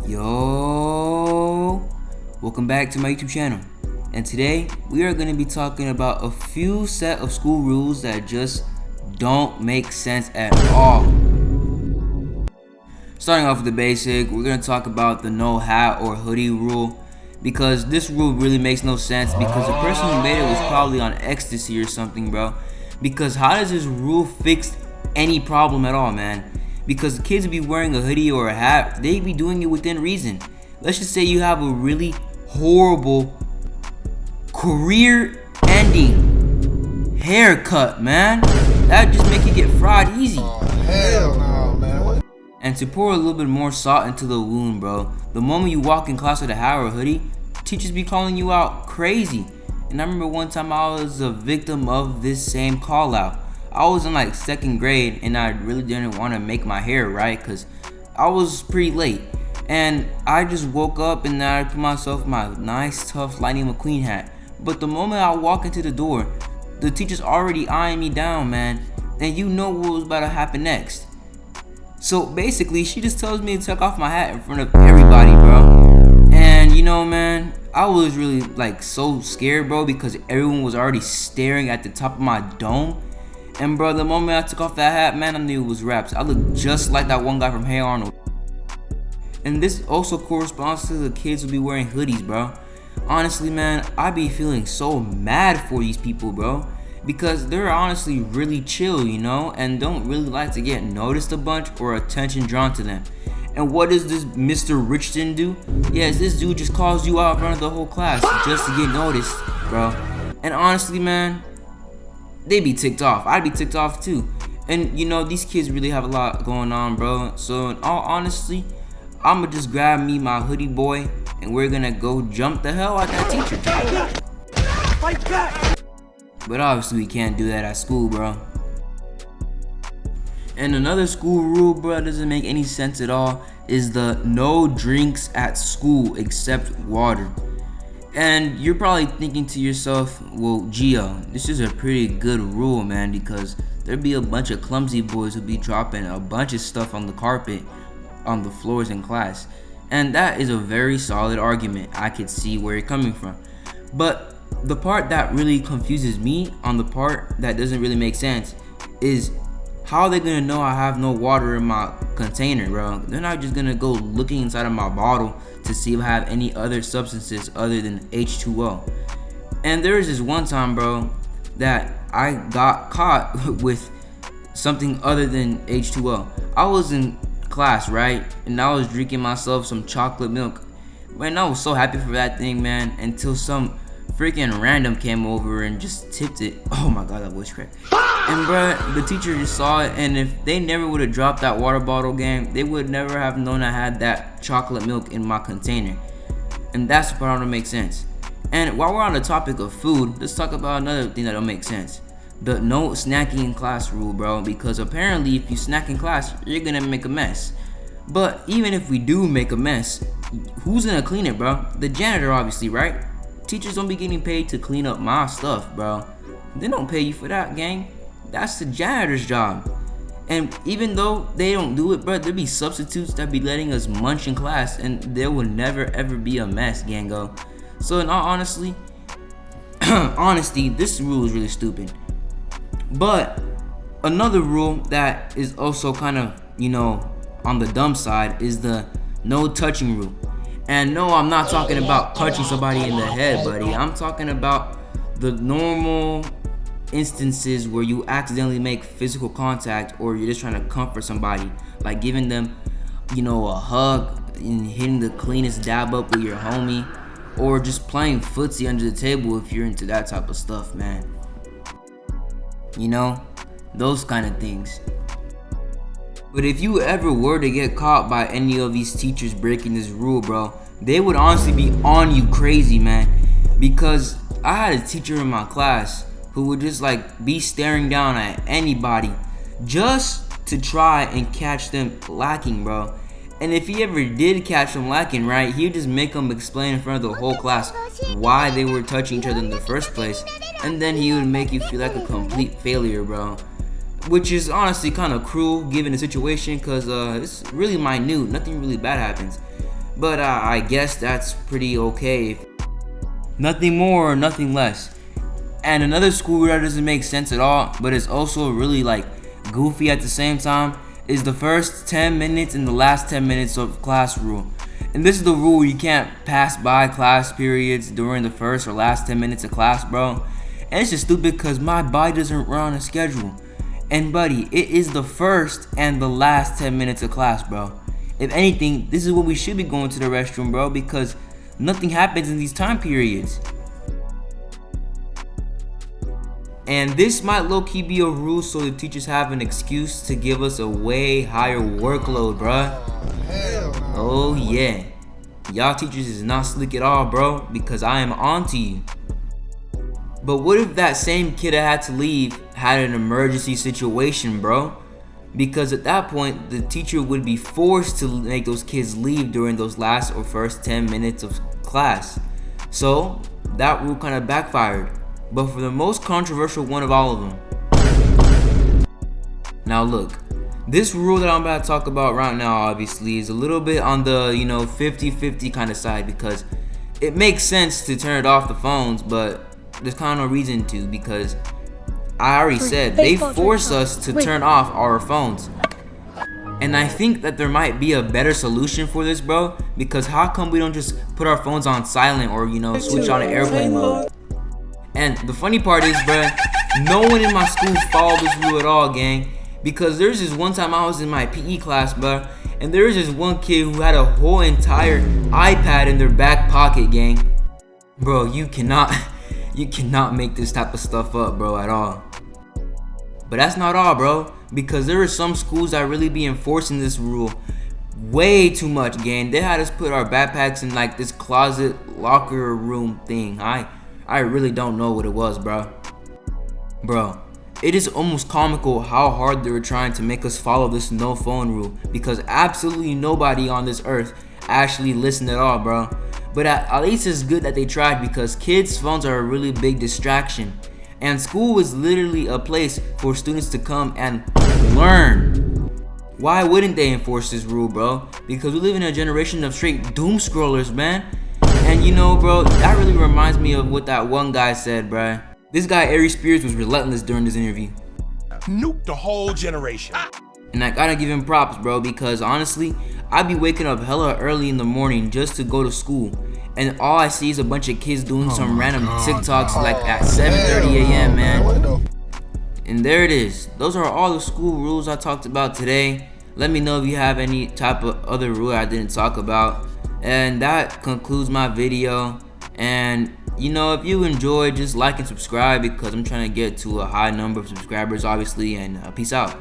Yo, welcome back to my YouTube channel, and today we are going to be talking about a few set of school rules that just don't make sense at all. Starting off with the basic, we're going to talk about the no hat or hoodie rule, because this rule really makes no sense, because the person who made it was probably on ecstasy or something, bro. Because how does this rule fix any problem at all, man? Because the kids be wearing a hoodie or a hat, they be doing it within reason. Let's just say you have a really horrible career-ending haircut, man. That just make you get fried easy. Oh, hell no, man. What? And to pour a little bit more salt into the wound, bro, the moment you walk in class with a hat or a hoodie, teachers be calling you out crazy. And I remember one time I was a victim of this same call out. I was in like 2nd grade and I really didn't want to make my hair right because I was pretty late. And I just woke up and I put myself in my nice tough Lightning McQueen hat. But the moment I walk into the door, the teacher's already eyeing me down, man. And you know what was about to happen next. So basically, she just tells me to take off my hat in front of everybody, bro. And you know, man, I was really like so scared, bro, because everyone was already staring at the top of my dome. And bro, the moment I took off that hat, man, I knew it was raps. I looked just like that one guy from Hey Arnold. And this also corresponds to the kids who be wearing hoodies, bro. Honestly, man, I be feeling so mad for these people, bro. Because they're honestly really chill, you know, and don't really like to get noticed a bunch or attention drawn to them. And what does this Mr. Richton do? Yes, this dude just calls you out in front of the whole class just to get noticed, bro. And honestly, man, they be ticked off. I'd be ticked off too. And you know, these kids really have a lot going on, bro. So in all honesty, I'ma just grab me my hoodie boy and we're gonna go jump the hell out that teacher. Fight back! But obviously we can't do that at school, bro. And another school rule, bro, doesn't make any sense at all, is the no drinks at school except water. And you're probably thinking to yourself, well, Gio, this is a pretty good rule, man, because there'd be a bunch of clumsy boys who'd be dropping a bunch of stuff on the carpet, on the floors in class. And that is a very solid argument. I could see where you're coming from. But the part that really confuses me, on the part that doesn't really make sense, is how are they gonna know I have no water in my container, bro? They're not just gonna go looking inside of my bottle to see if I have any other substances other than H2O. And there was this one time, bro, that I got caught with something other than H2O. I was in class, right? And I was drinking myself some chocolate milk. Man, I was so happy for that thing, man, until some freaking random came over and just tipped it. Oh my god, that voice cracked. And bruh, the teacher just saw it, and if they never would have dropped that water bottle game, they would never have known I had that chocolate milk in my container. And that's the part that don't make sense. And while we're on the topic of food, let's talk about another thing that don't make sense. The no snacking in class rule, bro, because apparently if you snack in class, you're gonna make a mess. But even if we do make a mess, who's gonna clean it, bro? The janitor, obviously, right? Teachers don't be getting paid to clean up my stuff, bro. They don't pay you for that, gang. That's the janitor's job. And even though they don't do it, bro, there be substitutes that be letting us munch in class, and there will never ever be a mess, gango. So in all honesty, this rule is really stupid. But another rule that is also kind of, you know, on the dumb side is the no touching rule. And no, I'm not talking about punching somebody in the head, buddy. I'm talking about the normal instances where you accidentally make physical contact, or you're just trying to comfort somebody, like giving them, you know, a hug and hitting the cleanest dab up with your homie, or just playing footsie under the table if you're into that type of stuff, man. You know, those kind of things. But if you ever were to get caught by any of these teachers breaking this rule, bro, they would honestly be on you crazy, man. Because I had a teacher in my class who would just like be staring down at anybody just to try and catch them lacking, bro. And if he ever did catch them lacking, right, he would just make them explain in front of the whole class why they were touching each other in the first place. And then he would make you feel like a complete failure, bro. Which is honestly kind of cruel given the situation, because it's really minute, nothing really bad happens. but I guess that's pretty okay. Nothing more or nothing less. And another school rule that doesn't make sense at all, but it's also really like goofy at the same time, is the first 10 minutes and the last 10 minutes of class rule. And this is the rule: you can't pass by class periods during the first or last 10 minutes of class, bro. And it's just stupid because my body doesn't run on a schedule. And buddy, it is the first and the last 10 minutes of class, bro. If anything, this is when we should be going to the restroom, bro, because nothing happens in these time periods. And this might low-key be a rule so the teachers have an excuse to give us a way higher workload, bruh. Hell no. Oh yeah. Y'all teachers is not slick at all, bro, because I am on to you. But what if that same kid that had to leave had an emergency situation, bro? Because at that point, the teacher would be forced to make those kids leave during those last or first 10 minutes of class. So that rule kind of backfired. But for the most controversial one of all of them. Now look, this rule that I'm about to talk about right now obviously is a little bit on the 50-50 kind of side, because it makes sense to turn it off the phones, but there's kind of no reason to, because I already said they force us to turn off our phones. And I think that there might be a better solution for this, bro, because how come we don't just put our phones on silent or switch on airplane mode? And the funny part is, bruh, no one in my school followed this rule at all, gang. Because there's this one time I was in my PE class, bruh, and there was this one kid who had a whole entire iPad in their back pocket, gang. Bro, you cannot make this type of stuff up, bro, at all. But that's not all, bro, because there are some schools that really be enforcing this rule way too much, gang. They had us put our backpacks in like this closet locker room thing. I really don't know what it was, bro. Bro, it is almost comical how hard they were trying to make us follow this no phone rule, because absolutely nobody on this earth actually listened at all, bro. But at least it's good that they tried, because kids' phones are a really big distraction. And school is literally a place for students to come and learn. Why wouldn't they enforce this rule, bro? Because we live in a generation of straight doom scrollers, man. And bro, that really reminds me of what that one guy said, bruh. This guy, Ari Spears, was relentless during this interview. Nuke the whole generation. And I gotta give him props, bro, because honestly, I'd be waking up hella early in the morning just to go to school. And all I see is a bunch of kids doing some random TikToks like at 7:30 a.m., man. And there it is. Those are all the school rules I talked about today. Let me know if you have any type of other rule I didn't talk about. And that concludes my video. And if you enjoyed, just like and subscribe, because I'm trying to get to a high number of subscribers, obviously. And peace out.